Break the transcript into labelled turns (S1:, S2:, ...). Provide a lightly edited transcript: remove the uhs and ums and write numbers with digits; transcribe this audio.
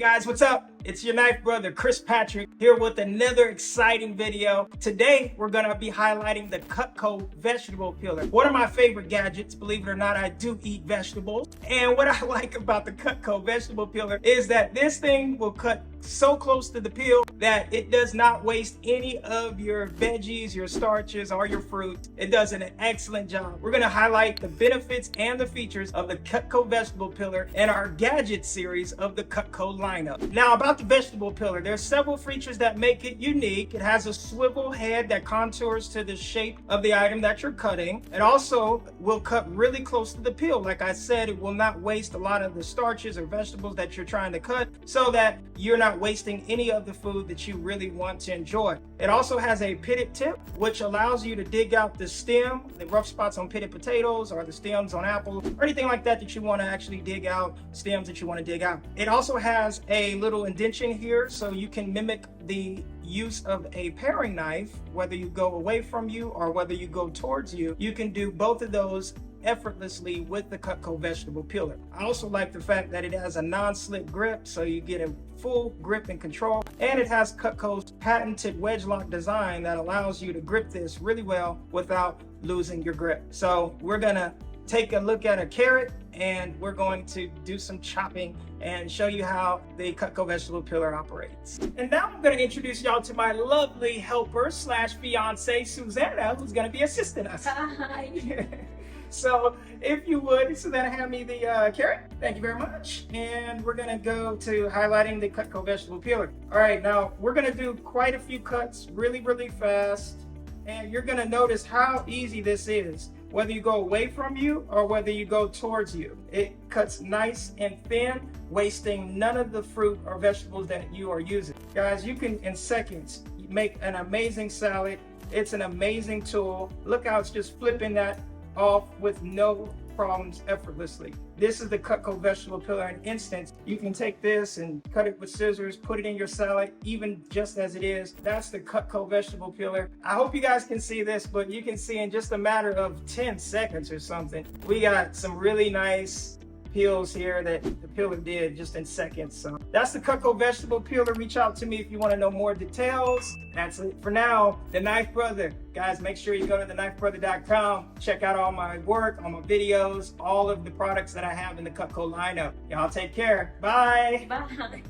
S1: guys, what's up? It's your knife brother, Kris Patrick, here with another exciting video. Today, we're gonna be highlighting the Cutco Vegetable Peeler. One of my favorite gadgets, believe it or not, I do eat vegetables. And what I like about the Cutco Vegetable Peeler is that this thing will cut so close to the peel that it does not waste any of your veggies, your starches, or your fruits. It does an excellent job. We're gonna highlight the benefits and the features of the Cutco Vegetable Peeler in our Gadget series of the Cutco lineup. Now, about the vegetable peeler, there's several features that make it unique. It has a swivel head that contours to the shape of the item that you're cutting. It also will cut really close to the peel. Like I said, it will not waste a lot of the starches or vegetables that you're trying to cut, so that you're not wasting any of the food that you really want to enjoy. It also has a pitted tip, which allows you to dig out the stem, the rough spots on pitted potatoes or the stems on apples, or anything like that that you want to actually dig out, stems that you want to dig out. It also has a little indentation here, so you can mimic the use of a paring knife, whether you go away from you or whether you go towards you. You can do both of those effortlessly with the Cutco Vegetable Peeler. I also like the fact that it has a non-slip grip, so you get a full grip and control, and it has Cutco's patented wedge lock design that allows you to grip this really well without losing your grip. So we're gonna take a look at a carrot, and we're going to do some chopping and show you how the Cutco Vegetable Peeler operates. And now I'm going to introduce y'all to my lovely helper slash fiance, Susanna, who's going to be assisting us.
S2: Hi.
S1: So if you would, Susanna, hand me the carrot. Thank you very much. And we're going to go to highlighting the Cutco Vegetable Peeler. All right, now we're going to do quite a few cuts really fast. And you're going to notice how easy this is, whether you go away from you or whether you go towards you. It cuts nice and thin, wasting none of the fruit or vegetables that you are using. Guys, you can, in seconds, make an amazing salad. It's an amazing tool. Look how it's just flipping that off with no problems effortlessly. This is the Cutco Vegetable Peeler in instance. You can take this and cut it with scissors, put it in your salad, even just as it is. That's the Cutco Vegetable Peeler. I hope you guys can see this, but you can see in just a matter of 10 seconds or something, we got some really nice peels here that the peeler did just in seconds. So that's the Cutco Vegetable Peeler. Reach out to me if you want to know more details. That's it for now. The Knife Brother. Guys, make sure you go to theknifebrother.com. Check out all my work, all my videos, all of the products that I have in the Cutco lineup. Y'all take care. Bye.
S2: Bye.